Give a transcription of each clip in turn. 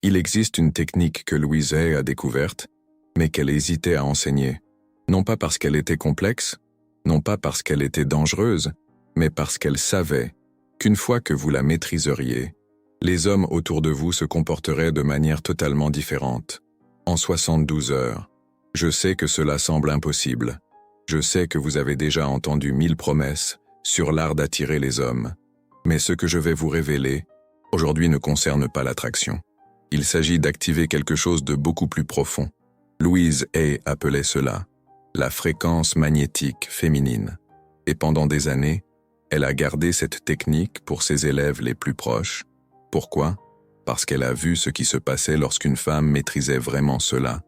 Il existe une technique que Louise Hay a découverte, mais qu'elle hésitait à enseigner. Non pas parce qu'elle était complexe, non pas parce qu'elle était dangereuse, mais parce qu'elle savait qu'une fois que vous la maîtriseriez, les hommes autour de vous se comporteraient de manière totalement différente. En 72 heures, je sais que cela semble impossible. Je sais que vous avez déjà entendu 1000 promesses sur l'art d'attirer les hommes. Mais ce que je vais vous révéler, aujourd'hui ne concerne pas l'attraction. Il s'agit d'activer quelque chose de beaucoup plus profond. Louise Hay appelait cela la fréquence magnétique féminine. Et pendant des années, elle a gardé cette technique pour ses élèves les plus proches. Pourquoi? Parce qu'elle a vu ce qui se passait lorsqu'une femme maîtrisait vraiment cela.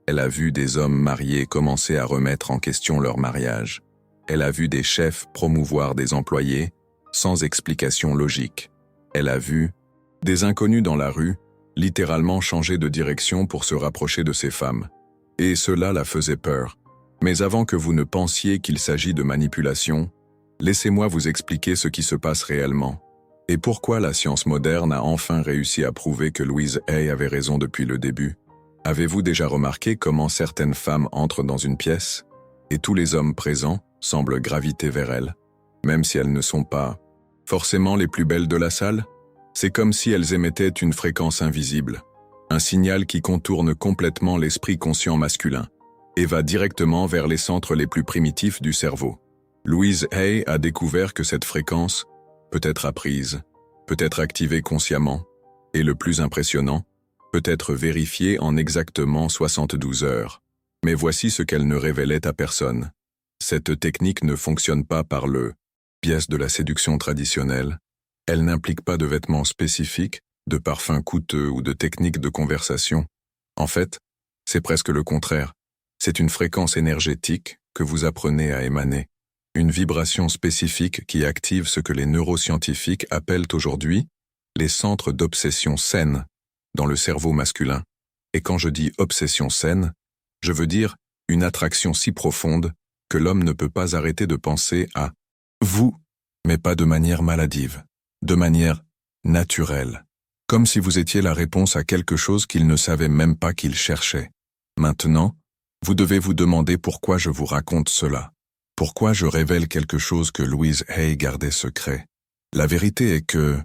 Elle a vu des hommes mariés commencer à remettre en question leur mariage. Elle a vu des chefs promouvoir des employés sans explication logique. Elle a vu des inconnus dans la rue littéralement changer de direction pour se rapprocher de ces femmes. Et cela la faisait peur. Mais avant que vous ne pensiez qu'il s'agit de manipulation, laissez-moi vous expliquer ce qui se passe réellement. Et pourquoi la science moderne a enfin réussi à prouver que Louise Hay avait raison depuis le début. Avez-vous déjà remarqué comment certaines femmes entrent dans une pièce et tous les hommes présents semblent graviter vers elles, même si elles ne sont pas forcément les plus belles de la salle? C'est comme si elles émettaient une fréquence invisible, un signal qui contourne complètement l'esprit conscient masculin et va directement vers les centres les plus primitifs du cerveau. Louise Hay a découvert que cette fréquence peut être apprise, peut être activée consciemment, et le plus impressionnant, peut être vérifiée en exactement 72 heures. Mais voici ce qu'elle ne révélait à personne. Cette technique ne fonctionne pas par le biais de la séduction traditionnelle. Elle n'implique pas de vêtements spécifiques, de parfums coûteux ou de techniques de conversation. En fait, c'est presque le contraire. C'est une fréquence énergétique que vous apprenez à émaner. Une vibration spécifique qui active ce que les neuroscientifiques appellent aujourd'hui les centres d'obsession saine dans le cerveau masculin. Et quand je dis obsession saine, je veux dire une attraction si profonde que l'homme ne peut pas arrêter de penser à vous, mais pas de manière maladive, de manière naturelle, comme si vous étiez la réponse à quelque chose qu'il ne savait même pas qu'il cherchait. Maintenant, vous devez vous demander pourquoi je vous raconte cela. Pourquoi je révèle quelque chose que Louise Hay gardait secret? La vérité est que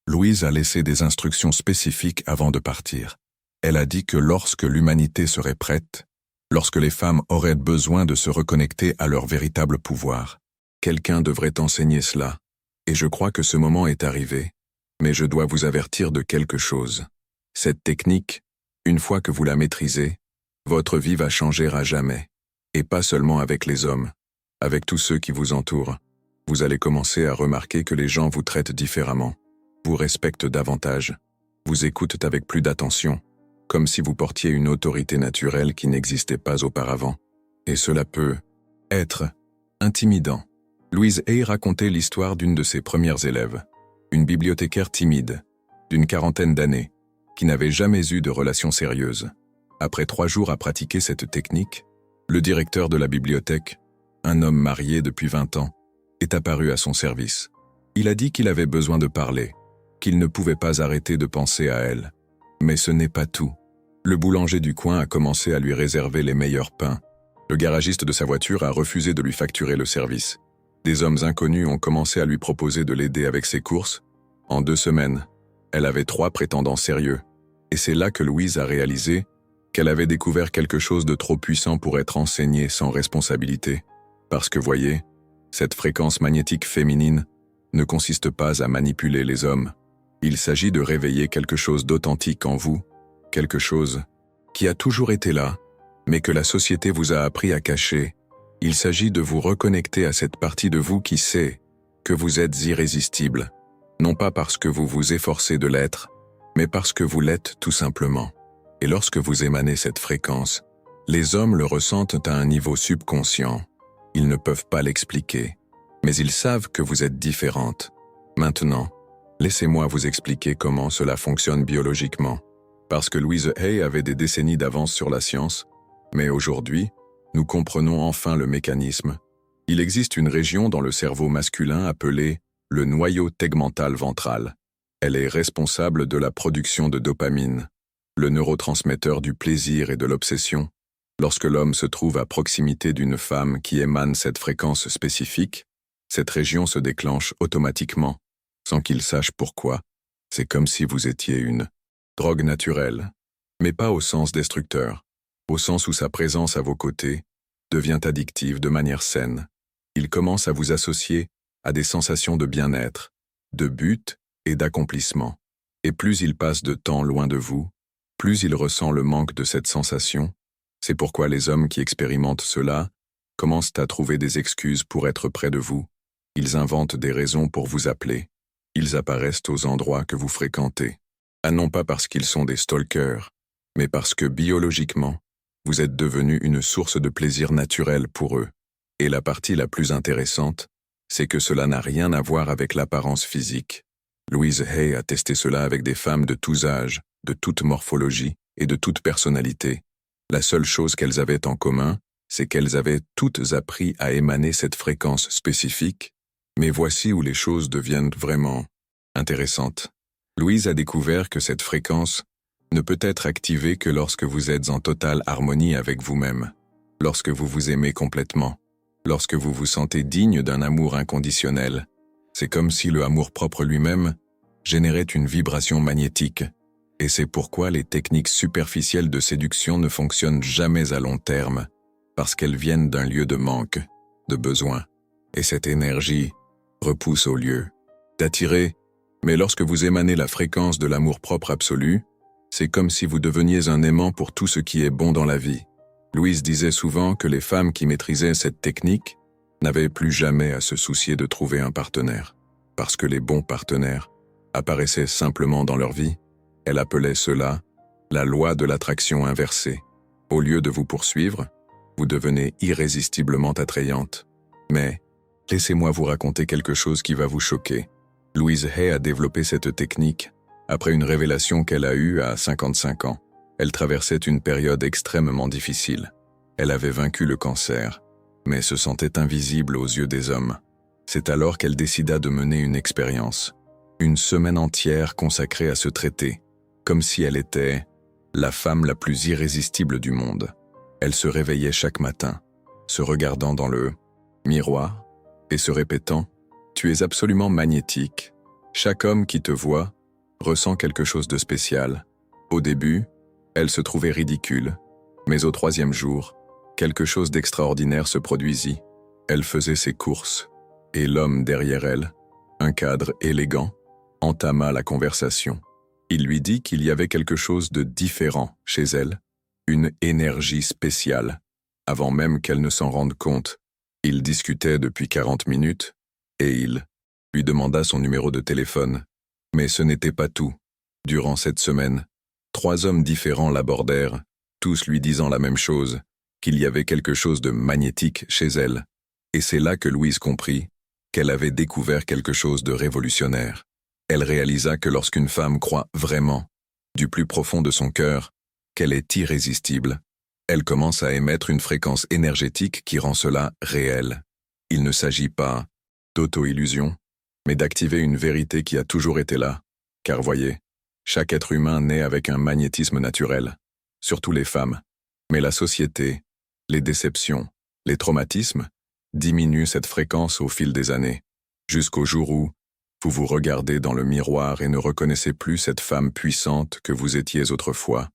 Louise a laissé des instructions spécifiques avant de partir. Elle a dit que lorsque l'humanité serait prête, lorsque les femmes auraient besoin de se reconnecter à leur véritable pouvoir, quelqu'un devrait enseigner cela. Et je crois que ce moment est arrivé, mais je dois vous avertir de quelque chose. Cette technique, une fois que vous la maîtrisez, votre vie va changer à jamais. Et pas seulement avec les hommes. Avec tous ceux qui vous entourent, vous allez commencer à remarquer que les gens vous traitent différemment, vous respectent davantage, vous écoutent avec plus d'attention, comme si vous portiez une autorité naturelle qui n'existait pas auparavant. Et cela peut être intimidant. Louise Hay racontait l'histoire d'une de ses premières élèves, une bibliothécaire timide, d'une quarantaine d'années, qui n'avait jamais eu de relation sérieuse. Après 3 jours à pratiquer cette technique, le directeur de la bibliothèque, un homme marié depuis 20 ans, est apparu à son service. Il a dit qu'il avait besoin de parler, qu'il ne pouvait pas arrêter de penser à elle. Mais ce n'est pas tout. Le boulanger du coin a commencé à lui réserver les meilleurs pains. Le garagiste de sa voiture a refusé de lui facturer le service. Des hommes inconnus ont commencé à lui proposer de l'aider avec ses courses. En 2 semaines, elle avait 3 prétendants sérieux. Et c'est là que Louise a réalisé qu'elle avait découvert quelque chose de trop puissant pour être enseignée sans responsabilité. Parce que voyez, cette fréquence magnétique féminine ne consiste pas à manipuler les hommes. Il s'agit de réveiller quelque chose d'authentique en vous, quelque chose qui a toujours été là, mais que la société vous a appris à cacher. Il s'agit de vous reconnecter à cette partie de vous qui sait que vous êtes irrésistible, non pas parce que vous vous efforcez de l'être, mais parce que vous l'êtes tout simplement. Et lorsque vous émanez cette fréquence, les hommes le ressentent à un niveau subconscient. Ils ne peuvent pas l'expliquer, mais ils savent que vous êtes différente. Maintenant, laissez-moi vous expliquer comment cela fonctionne biologiquement. Parce que Louise Hay avait des décennies d'avance sur la science, mais aujourd'hui, nous comprenons enfin le mécanisme. Il existe une région dans le cerveau masculin appelée le noyau tegmental ventral. Elle est responsable de la production de dopamine, le neurotransmetteur du plaisir et de l'obsession. Lorsque l'homme se trouve à proximité d'une femme qui émane cette fréquence spécifique, cette région se déclenche automatiquement, sans qu'il sache pourquoi. C'est comme si vous étiez une drogue naturelle, mais pas au sens destructeur, au sens où sa présence à vos côtés devient addictive de manière saine. Il commence à vous associer à des sensations de bien-être, de but et d'accomplissement. Et plus il passe de temps loin de vous, plus il ressent le manque de cette sensation. C'est pourquoi les hommes qui expérimentent cela commencent à trouver des excuses pour être près de vous. Ils inventent des raisons pour vous appeler. Ils apparaissent aux endroits que vous fréquentez. Non pas parce qu'ils sont des stalkers, mais parce que biologiquement, vous êtes devenu une source de plaisir naturel pour eux. Et la partie la plus intéressante, c'est que cela n'a rien à voir avec l'apparence physique. Louise Hay a testé cela avec des femmes de tous âges, de toute morphologie et de toute personnalité. La seule chose qu'elles avaient en commun, c'est qu'elles avaient toutes appris à émaner cette fréquence spécifique. Mais voici où les choses deviennent vraiment intéressantes. Louise a découvert que cette fréquence ne peut être activée que lorsque vous êtes en totale harmonie avec vous-même, lorsque vous vous aimez complètement, lorsque vous vous sentez digne d'un amour inconditionnel. C'est comme si le amour-propre lui-même générait une vibration magnétique. Et c'est pourquoi les techniques superficielles de séduction ne fonctionnent jamais à long terme, parce qu'elles viennent d'un lieu de manque, de besoin. Et cette énergie repousse au lieu d'attirer. Mais lorsque vous émanez la fréquence de l'amour-propre absolu, c'est comme si vous deveniez un aimant pour tout ce qui est bon dans la vie. Louise disait souvent que les femmes qui maîtrisaient cette technique n'avaient plus jamais à se soucier de trouver un partenaire, parce que les bons partenaires apparaissaient simplement dans leur vie. Elle appelait cela la loi de l'attraction inversée. Au lieu de vous poursuivre, vous devenez irrésistiblement attrayante. Mais laissez-moi vous raconter quelque chose qui va vous choquer. Louise Hay a développé cette technique après une révélation qu'elle a eue à 55 ans. Elle traversait une période extrêmement difficile. Elle avait vaincu le cancer, mais se sentait invisible aux yeux des hommes. C'est alors qu'elle décida de mener une expérience, une semaine entière consacrée à se traiter, comme si elle était la femme la plus irrésistible du monde. Elle se réveillait chaque matin, se regardant dans le miroir et se répétant « Tu es absolument magnétique. Chaque homme qui te voit ressent quelque chose de spécial. » Au début, elle se trouvait ridicule, mais au 3e jour, quelque chose d'extraordinaire se produisit. Elle faisait ses courses, et l'homme derrière elle, un cadre élégant, entama la conversation. Il lui dit qu'il y avait quelque chose de différent chez elle, une énergie spéciale. Avant même qu'elle ne s'en rende compte, ils discutaient depuis 40 minutes, et il lui demanda son numéro de téléphone. Mais ce n'était pas tout. Durant cette semaine, 3 hommes différents l'abordèrent, tous lui disant la même chose, qu'il y avait quelque chose de magnétique chez elle. Et c'est là que Louise comprit qu'elle avait découvert quelque chose de révolutionnaire. Elle réalisa que lorsqu'une femme croit vraiment, du plus profond de son cœur, qu'elle est irrésistible, elle commence à émettre une fréquence énergétique qui rend cela réel. Il ne s'agit pas d'auto-illusion, mais d'activer une vérité qui a toujours été là. Car voyez, chaque être humain naît avec un magnétisme naturel, surtout les femmes. Mais la société, les déceptions, les traumatismes, diminuent cette fréquence au fil des années, jusqu'au jour où vous vous regardez dans le miroir et ne reconnaissez plus cette femme puissante que vous étiez autrefois.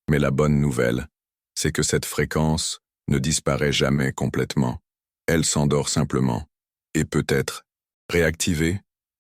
Mais la bonne nouvelle, c'est que cette fréquence ne disparaît jamais complètement. Elle s'endort simplement, et peut-être réactivée,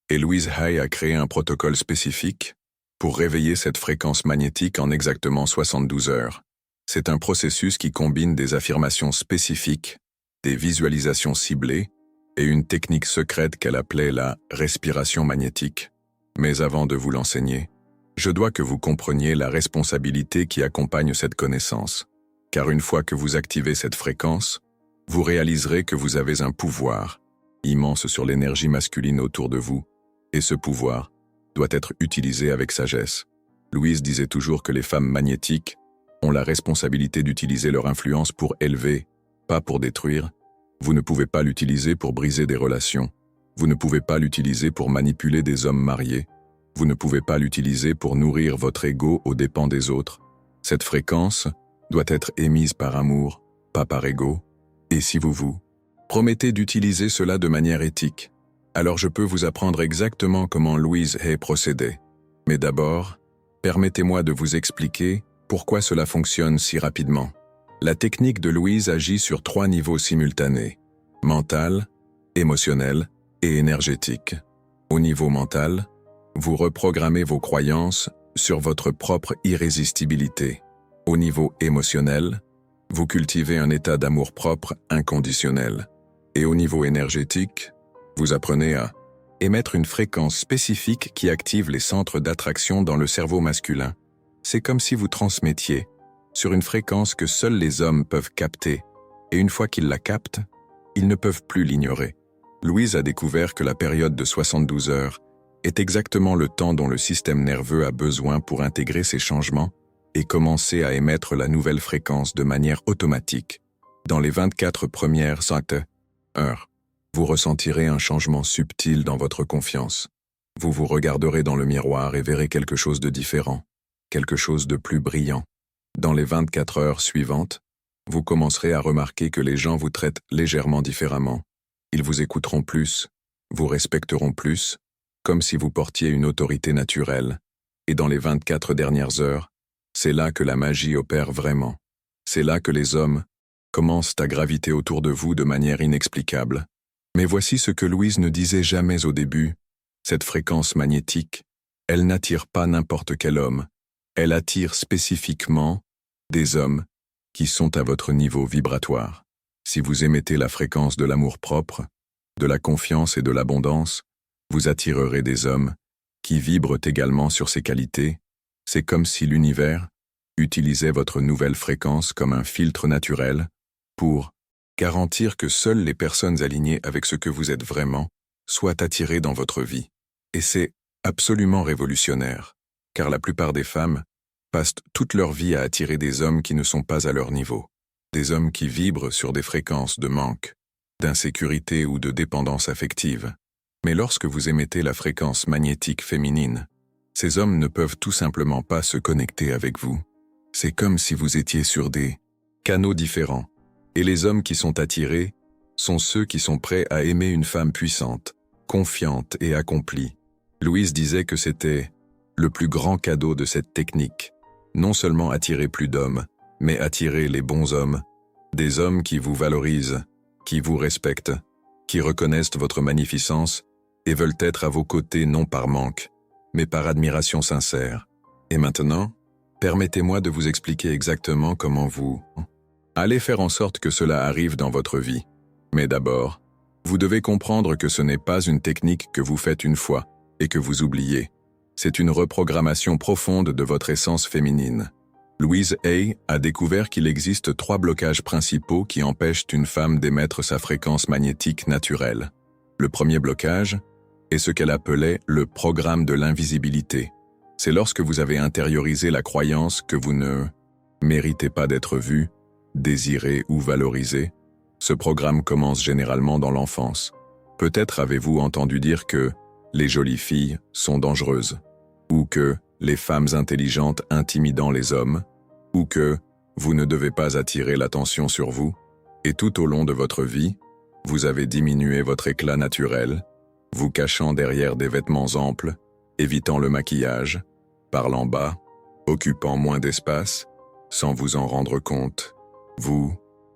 et Louise Hay a créé un protocole spécifique pour réveiller cette fréquence magnétique en exactement 72 heures. C'est un processus qui combine des affirmations spécifiques, des visualisations ciblées et une technique secrète qu'elle appelait la respiration magnétique. Mais avant de vous l'enseigner, je dois que vous compreniez la responsabilité qui accompagne cette connaissance. Car une fois que vous activez cette fréquence, vous réaliserez que vous avez un pouvoir immense sur l'énergie masculine autour de vous, et ce pouvoir doit être utilisé avec sagesse. Louise disait toujours que les femmes magnétiques ont la responsabilité d'utiliser leur influence pour élever, pas pour détruire. Vous ne pouvez pas l'utiliser pour briser des relations. Vous ne pouvez pas l'utiliser pour manipuler des hommes mariés. Vous ne pouvez pas l'utiliser pour nourrir votre ego aux dépens des autres. Cette fréquence doit être émise par amour, pas par ego, et si vous promettez d'utiliser cela de manière éthique, alors je peux vous apprendre exactement comment Louise Hay procédait. Mais d'abord, permettez-moi de vous expliquer pourquoi cela fonctionne si rapidement. La technique de Louise agit sur 3 niveaux simultanés: mental, émotionnel et énergétique. Au niveau mental, vous reprogrammez vos croyances sur votre propre irrésistibilité. Au niveau émotionnel, vous cultivez un état d'amour-propre inconditionnel. Et au niveau énergétique, vous apprenez à émettre une fréquence spécifique qui active les centres d'attraction dans le cerveau masculin. C'est comme si vous transmettiez sur une fréquence que seuls les hommes peuvent capter, et une fois qu'ils la captent, ils ne peuvent plus l'ignorer. Louise a découvert que la période de 72 heures est exactement le temps dont le système nerveux a besoin pour intégrer ces changements et commencer à émettre la nouvelle fréquence de manière automatique. Dans les 24 premières heures, vous ressentirez un changement subtil dans votre confiance. Vous vous regarderez dans le miroir et verrez quelque chose de différent, quelque chose de plus brillant. Dans les 24 heures suivantes, vous commencerez à remarquer que les gens vous traitent légèrement différemment. Ils vous écouteront plus, vous respecteront plus, comme si vous portiez une autorité naturelle. Et dans les 24 dernières heures, c'est là que la magie opère vraiment. C'est là que les hommes commencent à graviter autour de vous de manière inexplicable. Mais voici ce que Louise ne disait jamais au début. Cette fréquence magnétique, elle n'attire pas n'importe quel homme. Elle attire spécifiquement des hommes qui sont à votre niveau vibratoire. Si vous émettez la fréquence de l'amour-propre, de la confiance et de l'abondance, vous attirerez des hommes qui vibrent également sur ces qualités. C'est comme si l'univers utilisait votre nouvelle fréquence comme un filtre naturel pour garantir que seules les personnes alignées avec ce que vous êtes vraiment soient attirées dans votre vie. Et c'est absolument révolutionnaire, car la plupart des femmes passent toute leur vie à attirer des hommes qui ne sont pas à leur niveau, des hommes qui vibrent sur des fréquences de manque, d'insécurité ou de dépendance affective. Mais lorsque vous émettez la fréquence magnétique féminine, ces hommes ne peuvent tout simplement pas se connecter avec vous. C'est comme si vous étiez sur des canaux différents. Et les hommes qui sont attirés sont ceux qui sont prêts à aimer une femme puissante, confiante et accomplie. Louise disait que c'était le plus grand cadeau de cette technique. Non seulement attirer plus d'hommes, mais attirer les bons hommes. Des hommes qui vous valorisent, qui vous respectent, qui reconnaissent votre magnificence et veulent être à vos côtés non par manque, mais par admiration sincère. Et maintenant, permettez-moi de vous expliquer exactement comment vous allez faire en sorte que cela arrive dans votre vie. Mais d'abord, vous devez comprendre que ce n'est pas une technique que vous faites une fois et que vous oubliez. C'est une reprogrammation profonde de votre essence féminine. Louise Hay a découvert qu'il existe 3 blocages principaux qui empêchent une femme d'émettre sa fréquence magnétique naturelle. Le premier blocage est ce qu'elle appelait le programme de l'invisibilité. C'est lorsque vous avez intériorisé la croyance que vous ne méritez pas d'être vu, désiré ou valorisé. Ce programme commence généralement dans l'enfance. Peut-être avez-vous entendu dire que les jolies filles sont dangereuses, ou que les femmes intelligentes intimidant les hommes, ou que vous ne devez pas attirer l'attention sur vous, et tout au long de votre vie, vous avez diminué votre éclat naturel, vous cachant derrière des vêtements amples, évitant le maquillage, parlant bas, occupant moins d'espace, sans vous en rendre compte. Vous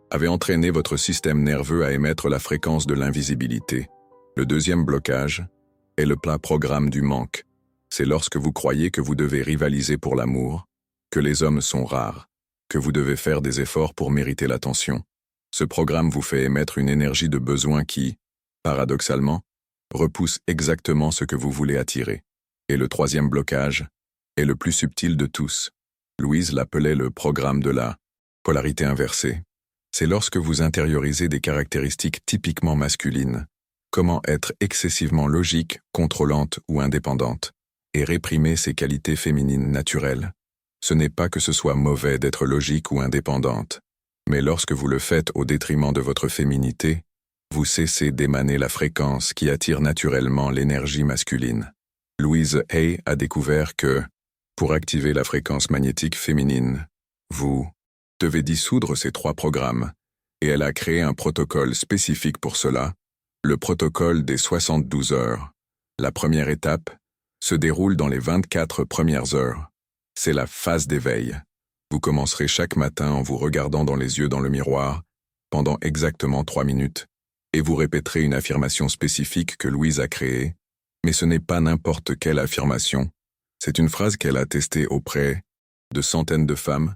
avez entraîné votre système nerveux à émettre la fréquence de l'invisibilité. Le deuxième blocage est le plat programme du manque. C'est lorsque vous croyez que vous devez rivaliser pour l'amour, que les hommes sont rares, que vous devez faire des efforts pour mériter l'attention. Ce programme vous fait émettre une énergie de besoin qui, paradoxalement, repousse exactement ce que vous voulez attirer. Et le troisième blocage est le plus subtil de tous. Louise l'appelait le programme de la polarité inversée. C'est lorsque vous intériorisez des caractéristiques typiquement masculines. Comment être excessivement logique, contrôlante ou indépendante, et réprimer ces qualités féminines naturelles. Ce n'est pas que ce soit mauvais d'être logique ou indépendante, mais lorsque vous le faites au détriment de votre féminité, vous cessez d'émaner la fréquence qui attire naturellement l'énergie masculine. Louise Hay a découvert que, pour activer la fréquence magnétique féminine, Vous devez dissoudre ces 3 programmes, et elle a créé un protocole spécifique pour cela, le protocole des 72 heures. La première étape se déroule dans les 24 premières heures. C'est la phase d'éveil. Vous commencerez chaque matin en vous regardant dans les yeux dans le miroir, pendant exactement 3 minutes, et vous répéterez une affirmation spécifique que Louise a créée, mais ce n'est pas n'importe quelle affirmation. C'est une phrase qu'elle a testée auprès de centaines de femmes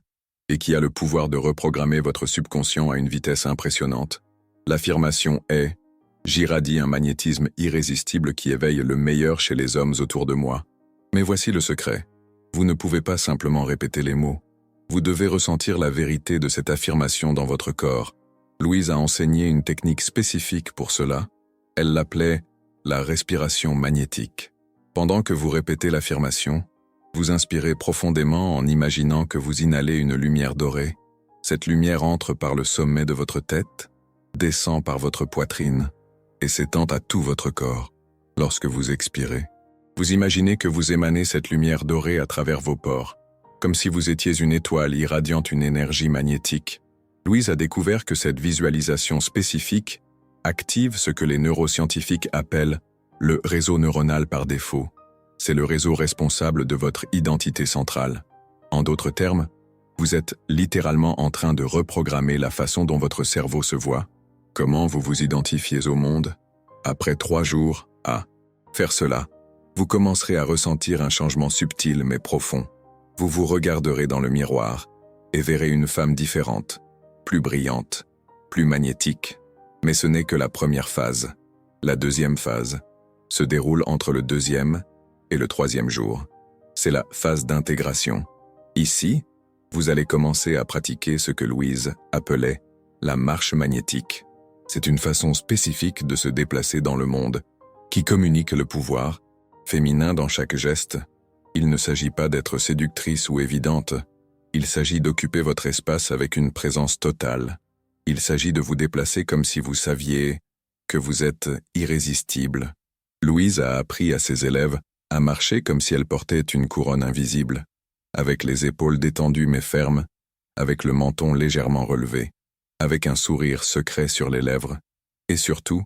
et qui a le pouvoir de reprogrammer votre subconscient à une vitesse impressionnante. L'affirmation est « J'irradie un magnétisme irrésistible qui éveille le meilleur chez les hommes autour de moi ». Mais voici le secret. Vous ne pouvez pas simplement répéter les mots. Vous devez ressentir la vérité de cette affirmation dans votre corps. Louise a enseigné une technique spécifique pour cela. Elle l'appelait la respiration magnétique. Pendant que vous répétez l'affirmation, vous inspirez profondément en imaginant que vous inhalez une lumière dorée. Cette lumière entre par le sommet de votre tête, descend par votre poitrine et s'étend à tout votre corps. Lorsque vous expirez, vous imaginez que vous émanez cette lumière dorée à travers vos pores, comme si vous étiez une étoile irradiant une énergie magnétique. Louise a découvert que cette visualisation spécifique active ce que les neuroscientifiques appellent le réseau neuronal par défaut. C'est le réseau responsable de votre identité centrale. En d'autres termes, vous êtes littéralement en train de reprogrammer la façon dont votre cerveau se voit. Comment vous vous identifiez au monde? Après 3 jours à faire cela, vous commencerez à ressentir un changement subtil mais profond. Vous vous regarderez dans le miroir et verrez une femme différente, plus brillante, plus magnétique. Mais ce n'est que la première phase. La deuxième phase se déroule entre le 2e et le 3e jour. C'est la phase d'intégration. Ici, vous allez commencer à pratiquer ce que Louise appelait la marche magnétique. C'est une façon spécifique de se déplacer dans le monde, qui communique le pouvoir féminin dans chaque geste. Il ne s'agit pas d'être séductrice ou évidente. Il s'agit d'occuper votre espace avec une présence totale. Il s'agit de vous déplacer comme si vous saviez que vous êtes irrésistible. Louise a appris à ses élèves à marcher comme si elle portait une couronne invisible, avec les épaules détendues mais fermes, avec le menton légèrement relevé, avec un sourire secret sur les lèvres, et surtout,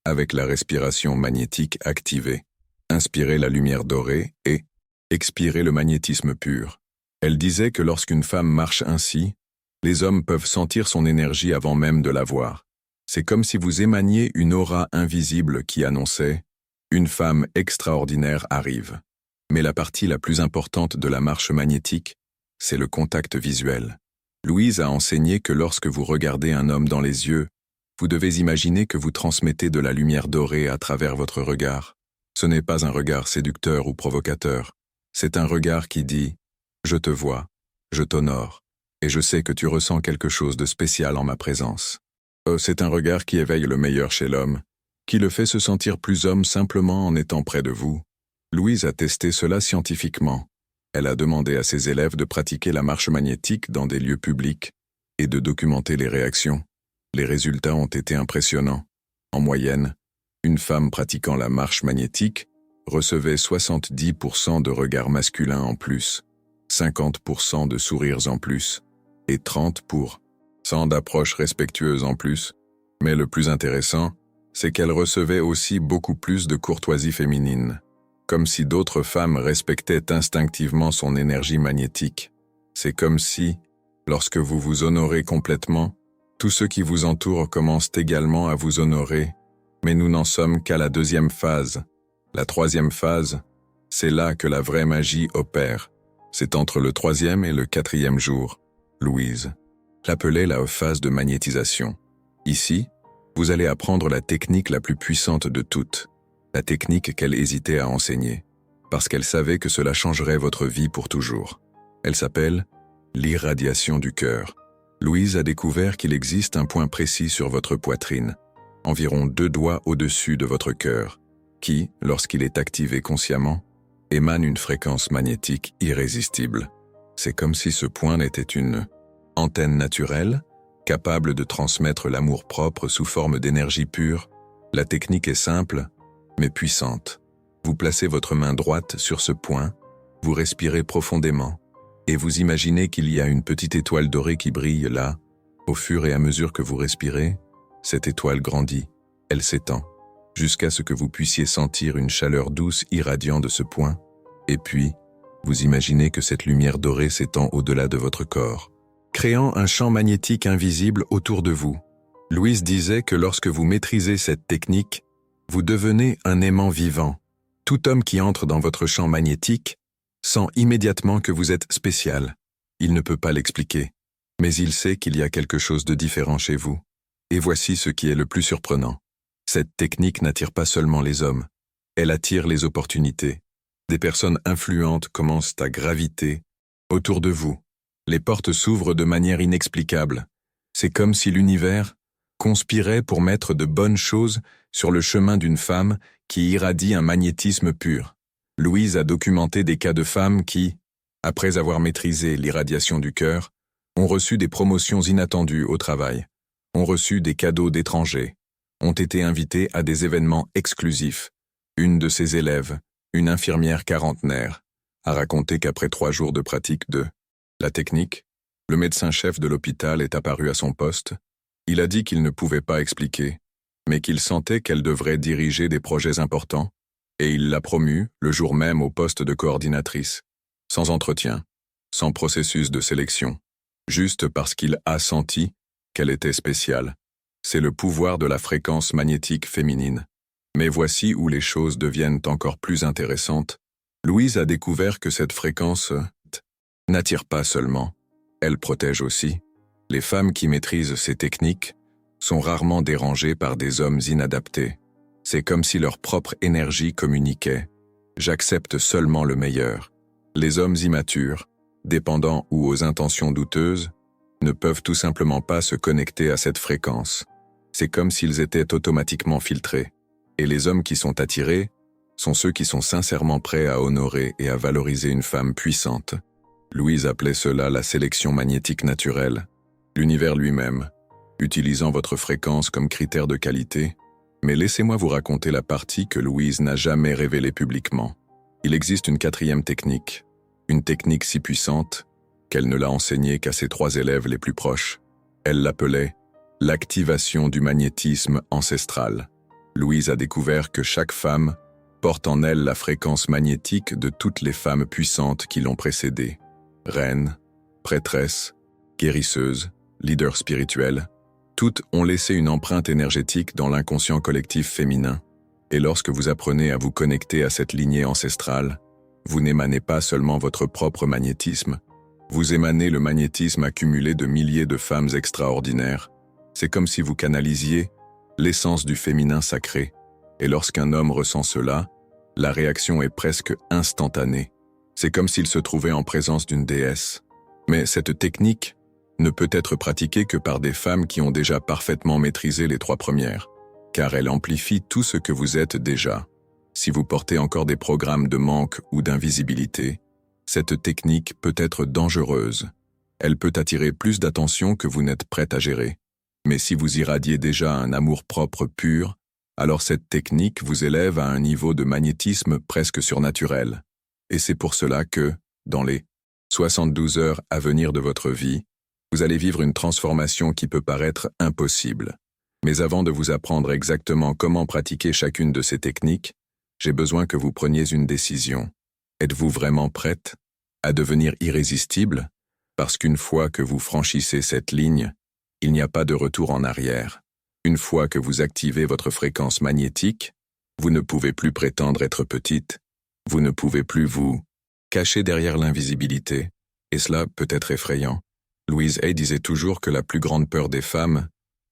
avec la respiration magnétique activée. Inspirez la lumière dorée et expirez le magnétisme pur. Elle disait que lorsqu'une femme marche ainsi, les hommes peuvent sentir son énergie avant même de la voir. C'est comme si vous émaniez une aura invisible qui annonçait « Une femme extraordinaire arrive ». Mais la partie la plus importante de la marche magnétique, c'est le contact visuel. Louise a enseigné que lorsque vous regardez un homme dans les yeux, vous devez imaginer que vous transmettez de la lumière dorée à travers votre regard. Ce n'est pas un regard séducteur ou provocateur. C'est un regard qui dit « Je te vois, je t'honore, et je sais que tu ressens quelque chose de spécial en ma présence ». C'est un regard qui éveille le meilleur chez l'homme, qui le fait se sentir plus homme simplement en étant près de vous. Louise a testé cela scientifiquement. Elle a demandé à ses élèves de pratiquer la marche magnétique dans des lieux publics et de documenter les réactions. Les résultats ont été impressionnants. En moyenne, une femme pratiquant la marche magnétique recevait 70% de regards masculins en plus, 50% de sourires en plus, et 30% d'approches respectueuses en plus. Mais le plus intéressant, c'est qu'elle recevait aussi beaucoup plus de courtoisie féminine, comme si d'autres femmes respectaient instinctivement son énergie magnétique. C'est comme si, lorsque vous vous honorez complètement, tous ceux qui vous entourent commencent également à vous honorer, mais nous n'en sommes qu'à la 2e phase. La 3e phase, c'est là que la vraie magie opère. C'est entre le 3e et le 4e jour. Louise l'appelait la phase de magnétisation. Ici, vous allez apprendre la technique la plus puissante de toutes, la technique qu'elle hésitait à enseigner, parce qu'elle savait que cela changerait votre vie pour toujours. Elle s'appelle l'irradiation du cœur. Louise a découvert qu'il existe un point précis sur votre poitrine, environ 2 doigts au-dessus de votre cœur, qui, lorsqu'il est activé consciemment, émane une fréquence magnétique irrésistible. C'est comme si ce point était une antenne naturelle, capable de transmettre l'amour-propre sous forme d'énergie pure. La technique est simple, mais puissante. Vous placez votre main droite sur ce point, vous respirez profondément, et vous imaginez qu'il y a une petite étoile dorée qui brille là. Au fur et à mesure que vous respirez, cette étoile grandit, elle s'étend, jusqu'à ce que vous puissiez sentir une chaleur douce irradiant de ce point, et puis, vous imaginez que cette lumière dorée s'étend au-delà de votre corps, créant un champ magnétique invisible autour de vous. Louise disait que lorsque vous maîtrisez cette technique, vous devenez un aimant vivant. Tout homme qui entre dans votre champ magnétique sent immédiatement que vous êtes spécial. Il ne peut pas l'expliquer, mais il sait qu'il y a quelque chose de différent chez vous. Et voici ce qui est le plus surprenant. Cette technique n'attire pas seulement les hommes, elle attire les opportunités. Des personnes influentes commencent à graviter autour de vous. Les portes s'ouvrent de manière inexplicable. C'est comme si l'univers conspirait pour mettre de bonnes choses sur le chemin d'une femme qui irradie un magnétisme pur. Louise a documenté des cas de femmes qui, après avoir maîtrisé l'irradiation du cœur, ont reçu des promotions inattendues au travail, ont reçu des cadeaux d'étrangers, ont été invitées à des événements exclusifs. Une de ses élèves, une infirmière quarantenaire, a raconté qu'après 3 jours de pratique de la technique, le médecin-chef de l'hôpital est apparu à son poste. Il a dit qu'il ne pouvait pas expliquer, mais qu'il sentait qu'elle devrait diriger des projets importants, et il l'a promue le jour même au poste de coordinatrice, sans entretien, sans processus de sélection, juste parce qu'il a senti qu'elle était spéciale. C'est le pouvoir de la fréquence magnétique féminine. Mais voici où les choses deviennent encore plus intéressantes. Louise a découvert que cette fréquence n'attire pas seulement, elle protège aussi. Les femmes qui maîtrisent ces techniques sont rarement dérangées par des hommes inadaptés. C'est comme si leur propre énergie communiquait. J'accepte seulement le meilleur. Les hommes immatures, dépendants ou aux intentions douteuses, ne peuvent tout simplement pas se connecter à cette fréquence. C'est comme s'ils étaient automatiquement filtrés. Et les hommes qui sont attirés sont ceux qui sont sincèrement prêts à honorer et à valoriser une femme puissante. Louise appelait cela la sélection magnétique naturelle. L'univers lui-même, utilisant votre fréquence comme critère de qualité, mais laissez-moi vous raconter la partie que Louise n'a jamais révélée publiquement. Il existe une 4e technique, une technique si puissante qu'elle ne l'a enseignée qu'à ses 3 élèves les plus proches. Elle l'appelait l'activation du magnétisme ancestral. Louise a découvert que chaque femme porte en elle la fréquence magnétique de toutes les femmes puissantes qui l'ont précédée. Reines, prêtresses, guérisseuses, leaders spirituels, toutes ont laissé une empreinte énergétique dans l'inconscient collectif féminin. Et lorsque vous apprenez à vous connecter à cette lignée ancestrale, vous n'émanez pas seulement votre propre magnétisme, vous émanez le magnétisme accumulé de milliers de femmes extraordinaires. C'est comme si vous canalisiez l'essence du féminin sacré. Et lorsqu'un homme ressent cela, la réaction est presque instantanée. C'est comme s'il se trouvait en présence d'une déesse. Mais cette technique ne peut être pratiquée que par des femmes qui ont déjà parfaitement maîtrisé les 3 premières, car elle amplifie tout ce que vous êtes déjà. Si vous portez encore des programmes de manque ou d'invisibilité, cette technique peut être dangereuse. Elle peut attirer plus d'attention que vous n'êtes prête à gérer. Mais si vous irradiez déjà un amour-propre pur, alors cette technique vous élève à un niveau de magnétisme presque surnaturel. Et c'est pour cela que, dans les 72 heures à venir de votre vie, vous allez vivre une transformation qui peut paraître impossible. Mais avant de vous apprendre exactement comment pratiquer chacune de ces techniques, j'ai besoin que vous preniez une décision. Êtes-vous vraiment prête à devenir irrésistible? Parce qu'une fois que vous franchissez cette ligne, il n'y a pas de retour en arrière. Une fois que vous activez votre fréquence magnétique, vous ne pouvez plus prétendre être petite. Vous ne pouvez plus vous cacher derrière l'invisibilité, et cela peut être effrayant. Louise Hay disait toujours que la plus grande peur des femmes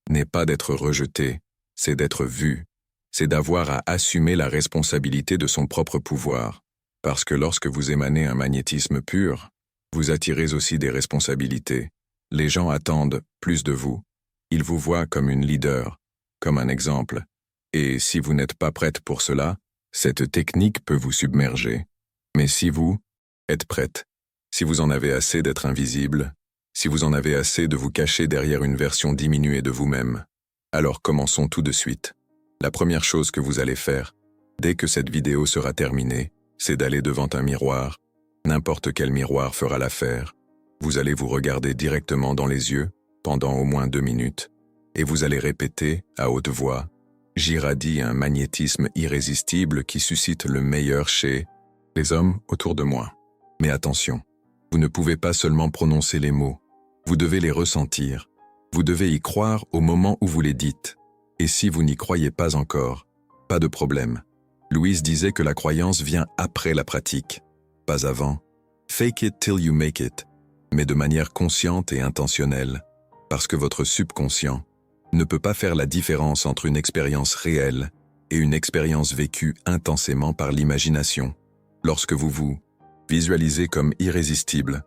n'est pas d'être rejetée, c'est d'être vue. C'est d'avoir à assumer la responsabilité de son propre pouvoir. Parce que lorsque vous émanez un magnétisme pur, vous attirez aussi des responsabilités. Les gens attendent plus de vous. Ils vous voient comme une leader, comme un exemple. Et si vous n'êtes pas prête pour cela, cette technique peut vous submerger. Mais si vous êtes prête, si vous en avez assez d'être invisible, si vous en avez assez de vous cacher derrière une version diminuée de vous-même, alors commençons tout de suite. La première chose que vous allez faire, dès que cette vidéo sera terminée, c'est d'aller devant un miroir N'importe quel miroir fera l'affaire. Vous allez vous regarder directement dans les yeux pendant au moins 2 minutes et vous allez répéter à haute voix « J'irradie un magnétisme irrésistible qui suscite le meilleur chez les hommes autour de moi ». Mais attention, vous ne pouvez pas seulement prononcer les mots, vous devez les ressentir. Vous devez y croire au moment où vous les dites. Et si vous n'y croyez pas encore, pas de problème. Louise disait que la croyance vient après la pratique, pas avant. Fake it till you make it, mais de manière consciente et intentionnelle, parce que votre subconscient ne peut pas faire la différence entre une expérience réelle et une expérience vécue intensément par l'imagination. Lorsque vous vous visualisez comme irrésistible,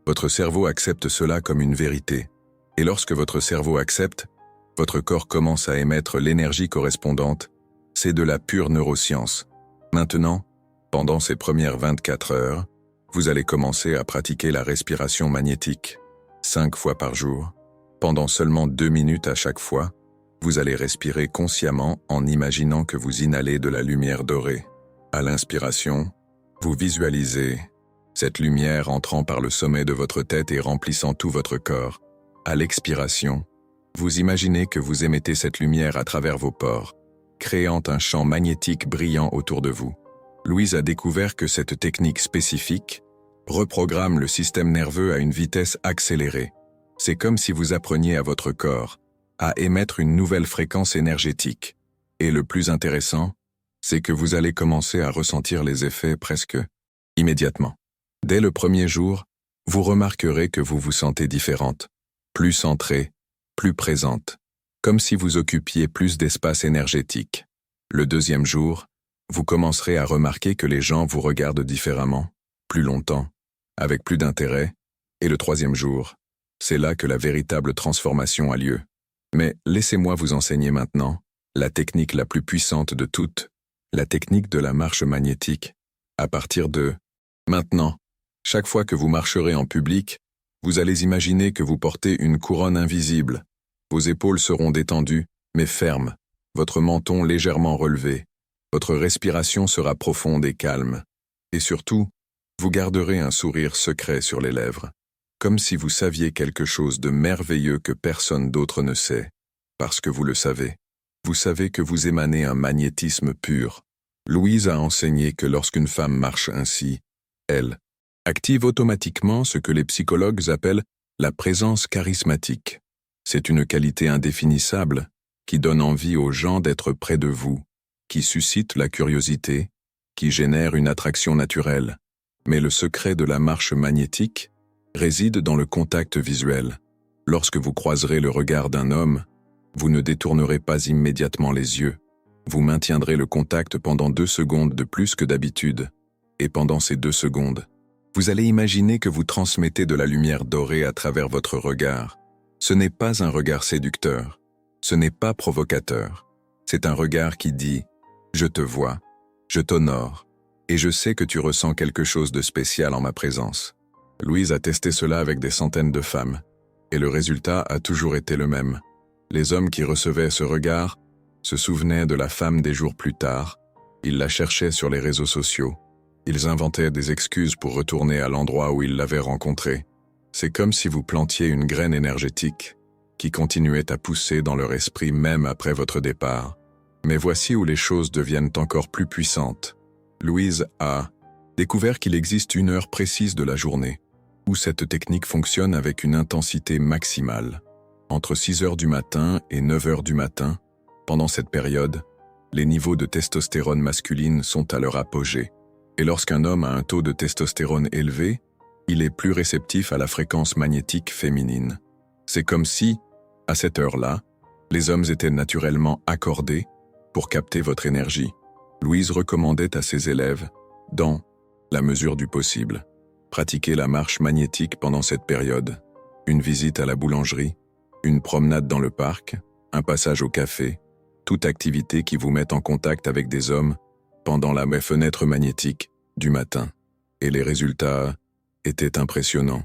votre cerveau accepte cela comme une vérité. Et lorsque votre cerveau accepte, votre corps commence à émettre l'énergie correspondante. C'est de la pure neuroscience. Maintenant, pendant ces premières 24 heures, vous allez commencer à pratiquer la respiration magnétique. 5 fois par jour. Pendant seulement 2 minutes à chaque fois, vous allez respirer consciemment en imaginant que vous inhalez de la lumière dorée. À l'inspiration, vous visualisez cette lumière entrant par le sommet de votre tête et remplissant tout votre corps. À l'expiration, vous imaginez que vous émettez cette lumière à travers vos pores, créant un champ magnétique brillant autour de vous. Louise a découvert que cette technique spécifique reprogramme le système nerveux à une vitesse accélérée. C'est comme si vous appreniez à votre corps à émettre une nouvelle fréquence énergétique. Et le plus intéressant, c'est que vous allez commencer à ressentir les effets presque immédiatement. Dès le premier jour, vous remarquerez que vous vous sentez différente, plus centrée, plus présente, comme si vous occupiez plus d'espace énergétique. Le deuxième jour, vous commencerez à remarquer que les gens vous regardent différemment, plus longtemps, avec plus d'intérêt, et le troisième jour, c'est là que la véritable transformation a lieu. Mais laissez-moi vous enseigner maintenant la technique la plus puissante de toutes, la technique de la marche magnétique. À partir de maintenant, chaque fois que vous marcherez en public, vous allez imaginer que vous portez une couronne invisible. Vos épaules seront détendues, mais fermes, votre menton légèrement relevé. Votre respiration sera profonde et calme. Et surtout, vous garderez un sourire secret sur les lèvres, comme si vous saviez quelque chose de merveilleux que personne d'autre ne sait. Parce que vous le savez. Vous savez que vous émanez un magnétisme pur. Louise a enseigné que lorsqu'une femme marche ainsi, elle active automatiquement ce que les psychologues appellent la présence charismatique. C'est une qualité indéfinissable qui donne envie aux gens d'être près de vous, qui suscite la curiosité, qui génère une attraction naturelle. Mais le secret de la marche magnétique réside dans le contact visuel. Lorsque vous croiserez le regard d'un homme, vous ne détournerez pas immédiatement les yeux. Vous maintiendrez le contact pendant 2 secondes de plus que d'habitude. Et pendant ces 2 secondes, vous allez imaginer que vous transmettez de la lumière dorée à travers votre regard. Ce n'est pas un regard séducteur. Ce n'est pas provocateur. C'est un regard qui dit « Je te vois, je t'honore, et je sais que tu ressens quelque chose de spécial en ma présence ». Louise a testé cela avec des centaines de femmes, et le résultat a toujours été le même. Les hommes qui recevaient ce regard se souvenaient de la femme des jours plus tard, ils la cherchaient sur les réseaux sociaux, ils inventaient des excuses pour retourner à l'endroit où ils l'avaient rencontrée. C'est comme si vous plantiez une graine énergétique qui continuait à pousser dans leur esprit même après votre départ. Mais voici où les choses deviennent encore plus puissantes. Louise a découvert qu'il existe une heure précise de la journée où cette technique fonctionne avec une intensité maximale. Entre 6 heures du matin et 9 heures du matin, pendant cette période, les niveaux de testostérone masculine sont à leur apogée. Et lorsqu'un homme a un taux de testostérone élevé, il est plus réceptif à la fréquence magnétique féminine. C'est comme si, à cette heure-là, les hommes étaient naturellement accordés pour capter votre énergie. Louise recommandait à ses élèves, dans la mesure du possible, pratiquer la marche magnétique pendant cette période, une visite à la boulangerie, une promenade dans le parc, un passage au café, toute activité qui vous mette en contact avec des hommes pendant la fenêtre magnétique du matin. Et les résultats étaient impressionnants.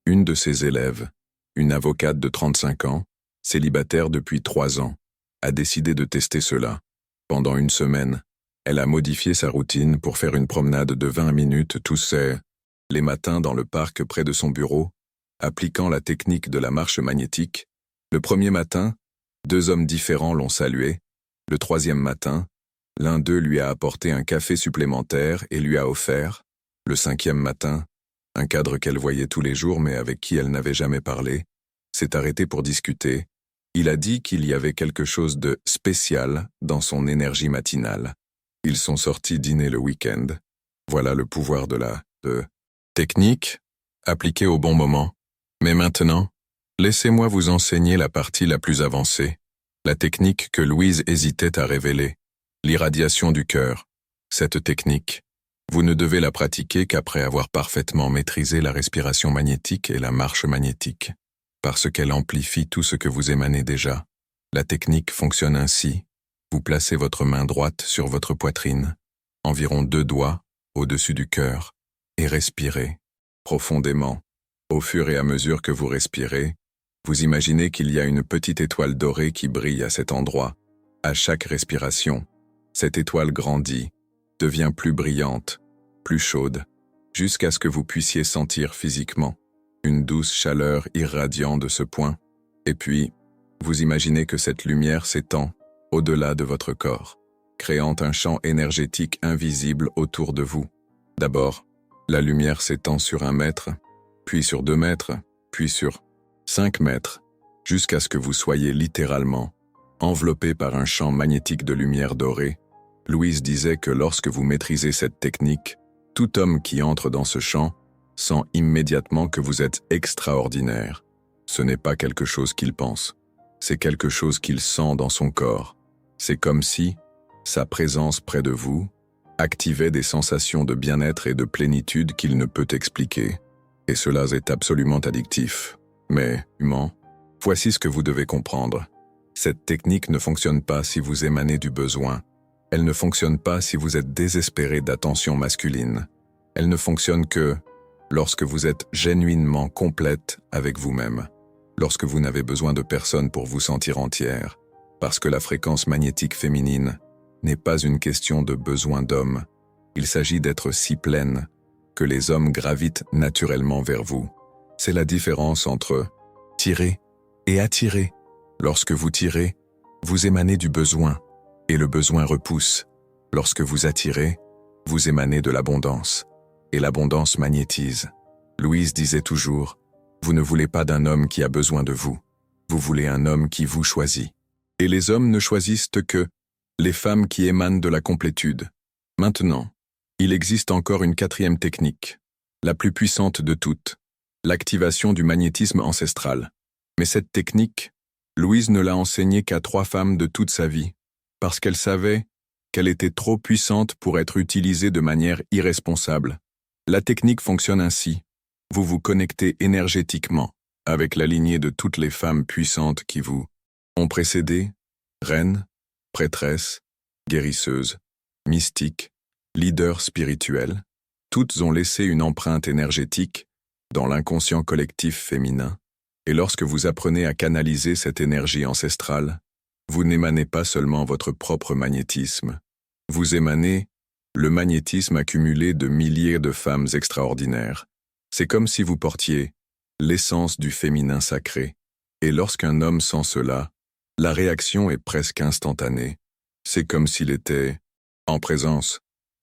Une de ses élèves, une avocate de 35 ans, célibataire depuis 3 ans, a décidé de tester cela. Pendant 1 semaine, elle a modifié sa routine pour faire une promenade de 20 minutes tous ces les matins dans le parc près de son bureau, appliquant la technique de la marche magnétique. Le premier matin, 2 hommes différents l'ont salué. Le troisième matin, l'un d'eux lui a apporté un café supplémentaire et lui a offert, le 5e matin, un cadre qu'elle voyait tous les jours mais avec qui elle n'avait jamais parlé, s'est arrêté pour discuter. Il a dit qu'il y avait quelque chose de spécial dans son énergie matinale. Ils sont sortis dîner le week-end. Voilà le pouvoir de la technique, appliquée au bon moment. Mais maintenant, laissez-moi vous enseigner la partie la plus avancée, la technique que Louise hésitait à révéler, l'irradiation du cœur. Cette technique, vous ne devez la pratiquer qu'après avoir parfaitement maîtrisé la respiration magnétique et la marche magnétique, parce qu'elle amplifie tout ce que vous émanez déjà. La technique fonctionne ainsi. Vous placez votre main droite sur votre poitrine, environ 2 doigts au-dessus du cœur, et respirez profondément. Au fur et à mesure que vous respirez, vous imaginez qu'il y a une petite étoile dorée qui brille à cet endroit. À chaque respiration, cette étoile grandit, devient plus brillante, plus chaude, jusqu'à ce que vous puissiez sentir physiquement une douce chaleur irradiant de ce point. Et puis, vous imaginez que cette lumière s'étend au-delà de votre corps, créant un champ énergétique invisible autour de vous. D'abord, la lumière s'étend sur 1 mètre, puis sur 2 mètres, puis sur 5 mètres, jusqu'à ce que vous soyez littéralement enveloppé par un champ magnétique de lumière dorée. Louise disait que lorsque vous maîtrisez cette technique, tout homme qui entre dans ce champ sent immédiatement que vous êtes extraordinaire. Ce n'est pas quelque chose qu'il pense, c'est quelque chose qu'il sent dans son corps. C'est comme si sa présence près de vous activait des sensations de bien-être et de plénitude qu'il ne peut expliquer. Et cela est absolument addictif. Mais, humain, voici ce que vous devez comprendre. Cette technique ne fonctionne pas si vous émanez du besoin. Elle ne fonctionne pas si vous êtes désespéré d'attention masculine. Elle ne fonctionne que lorsque vous êtes genuinement complète avec vous-même, lorsque vous n'avez besoin de personne pour vous sentir entière, parce que la fréquence magnétique féminine n'est pas une question de besoin d'homme. Il s'agit d'être si pleine que les hommes gravitent naturellement vers vous. C'est la différence entre tirer et attirer. Lorsque vous tirez, vous émanez du besoin, et le besoin repousse. Lorsque vous attirez, vous émanez de l'abondance, et l'abondance magnétise. Louise disait toujours, vous ne voulez pas d'un homme qui a besoin de vous, vous voulez un homme qui vous choisit. Et les hommes ne choisissent que les femmes qui émanent de la complétude. Maintenant, il existe encore une 4e technique, la plus puissante de toutes, l'activation du magnétisme ancestral. Mais cette technique, Louise ne l'a enseignée qu'à 3 femmes de toute sa vie, parce qu'elle savait qu'elle était trop puissante pour être utilisée de manière irresponsable. La technique fonctionne ainsi. Vous vous connectez énergétiquement avec la lignée de toutes les femmes puissantes qui vous ont précédé, reines, prêtresses, guérisseuses, mystiques, leaders spirituels. Toutes ont laissé une empreinte énergétique dans l'inconscient collectif féminin. Et lorsque vous apprenez à canaliser cette énergie ancestrale, vous n'émanez pas seulement votre propre magnétisme, vous émanez le magnétisme accumulé de milliers de femmes extraordinaires. C'est comme si vous portiez l'essence du féminin sacré. Et lorsqu'un homme sent cela, la réaction est presque instantanée. C'est comme s'il était en présence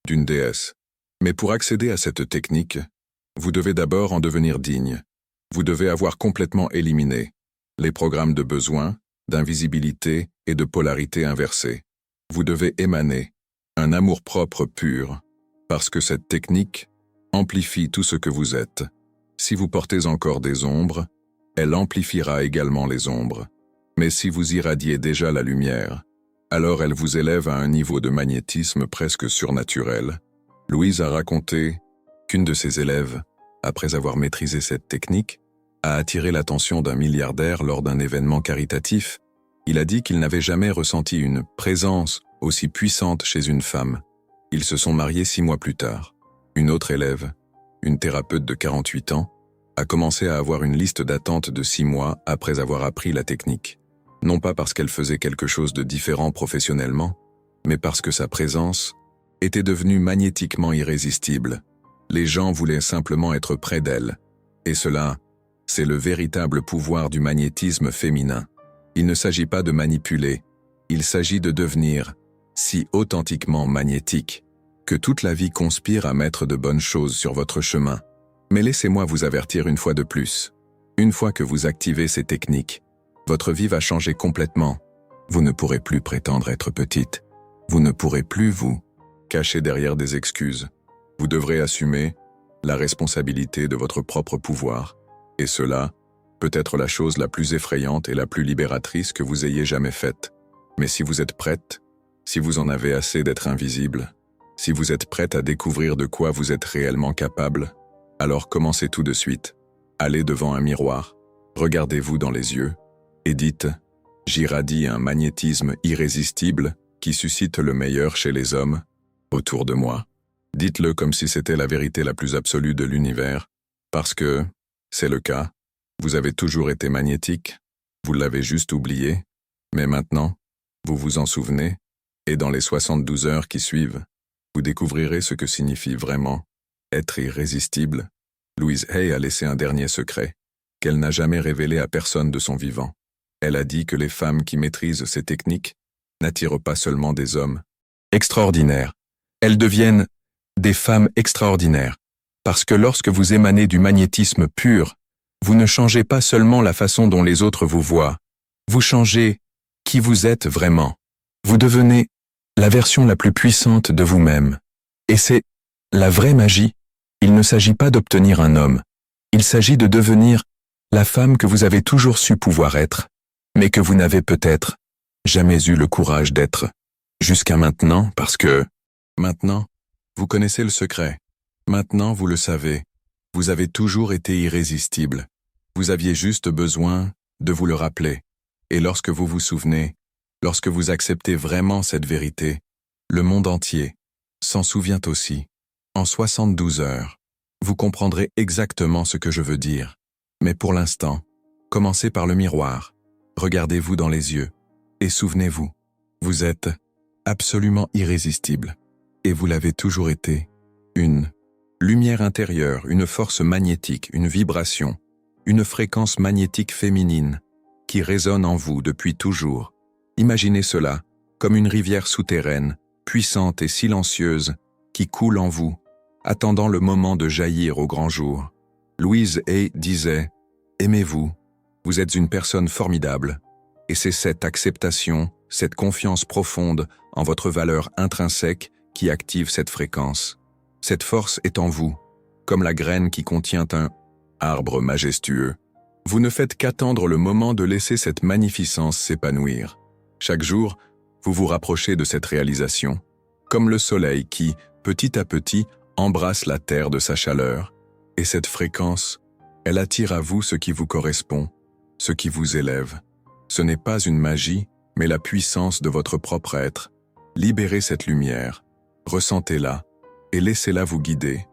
d'une déesse. Mais pour accéder à cette technique, vous devez d'abord en devenir digne. Vous devez avoir complètement éliminé les programmes de besoin, d'invisibilité et de polarité inversée. Vous devez émaner un amour-propre pur, parce que cette technique amplifie tout ce que vous êtes. Si vous portez encore des ombres, elle amplifiera également les ombres. Mais si vous irradiez déjà la lumière, alors elle vous élève à un niveau de magnétisme presque surnaturel. Louise a raconté qu'une de ses élèves, après avoir maîtrisé cette technique, a attiré l'attention d'un milliardaire lors d'un événement caritatif. Il a dit qu'il n'avait jamais ressenti une présence aussi puissante chez une femme. Ils se sont mariés 6 mois plus tard. Une autre élève, une thérapeute de 48 ans, a commencé à avoir une liste d'attente de 6 mois après avoir appris la technique. Non pas parce qu'elle faisait quelque chose de différent professionnellement, mais parce que sa présence était devenue magnétiquement irrésistible. Les gens voulaient simplement être près d'elle. Et cela, c'est le véritable pouvoir du magnétisme féminin. Il ne s'agit pas de manipuler, il s'agit de devenir si authentiquement magnétique que toute la vie conspire à mettre de bonnes choses sur votre chemin. Mais laissez-moi vous avertir une fois de plus. Une fois que vous activez ces techniques, votre vie va changer complètement. Vous ne pourrez plus prétendre être petite. Vous ne pourrez plus vous cacher derrière des excuses. Vous devrez assumer la responsabilité de votre propre pouvoir. Et cela peut être la chose la plus effrayante et la plus libératrice que vous ayez jamais faite. Mais si vous êtes prête, si vous en avez assez d'être invisible, si vous êtes prête à découvrir de quoi vous êtes réellement capable, alors commencez tout de suite. Allez devant un miroir, regardez-vous dans les yeux et dites « J'irradie un magnétisme irrésistible qui suscite le meilleur chez les hommes autour de moi ». Dites-le comme si c'était la vérité la plus absolue de l'univers, parce que c'est le cas. Vous avez toujours été magnétique, vous l'avez juste oublié, mais maintenant, vous vous en souvenez, et dans les 72 heures qui suivent, vous découvrirez ce que signifie vraiment être irrésistible. Louise Hay a laissé un dernier secret, qu'elle n'a jamais révélé à personne de son vivant. Elle a dit que les femmes qui maîtrisent ces techniques n'attirent pas seulement des hommes extraordinaires, elles deviennent des femmes extraordinaires, parce que lorsque vous émanez du magnétisme pur, vous ne changez pas seulement la façon dont les autres vous voient, vous changez qui vous êtes vraiment. Vous devenez la version la plus puissante de vous-même. Et c'est la vraie magie. Il ne s'agit pas d'obtenir un homme, il s'agit de devenir la femme que vous avez toujours su pouvoir être, mais que vous n'avez peut-être jamais eu le courage d'être jusqu'à maintenant parce que maintenant, vous connaissez le secret. Maintenant, vous le savez. Vous avez toujours été irrésistible. Vous aviez juste besoin de vous le rappeler. Et lorsque vous vous souvenez, lorsque vous acceptez vraiment cette vérité, le monde entier s'en souvient aussi. En 72 heures, vous comprendrez exactement ce que je veux dire. Mais pour l'instant, commencez par le miroir. Regardez-vous dans les yeux et souvenez-vous, vous êtes absolument irrésistible. Et vous l'avez toujours été. Une lumière intérieure, une force magnétique, une vibration, une fréquence magnétique féminine qui résonne en vous depuis toujours. Imaginez cela comme une rivière souterraine, puissante et silencieuse, qui coule en vous, attendant le moment de jaillir au grand jour. Louise Hay disait « Aimez-vous, vous êtes une personne formidable. » Et c'est cette acceptation, cette confiance profonde en votre valeur intrinsèque qui active cette fréquence. Cette force est en vous, comme la graine qui contient un arbre majestueux. Vous ne faites qu'attendre le moment de laisser cette magnificence s'épanouir. Chaque jour, vous vous rapprochez de cette réalisation, comme le soleil qui, petit à petit, embrasse la terre de sa chaleur. Et cette fréquence, elle attire à vous ce qui vous correspond, ce qui vous élève. Ce n'est pas une magie, mais la puissance de votre propre être. Libérez cette lumière, ressentez-la et laissez-la vous guider.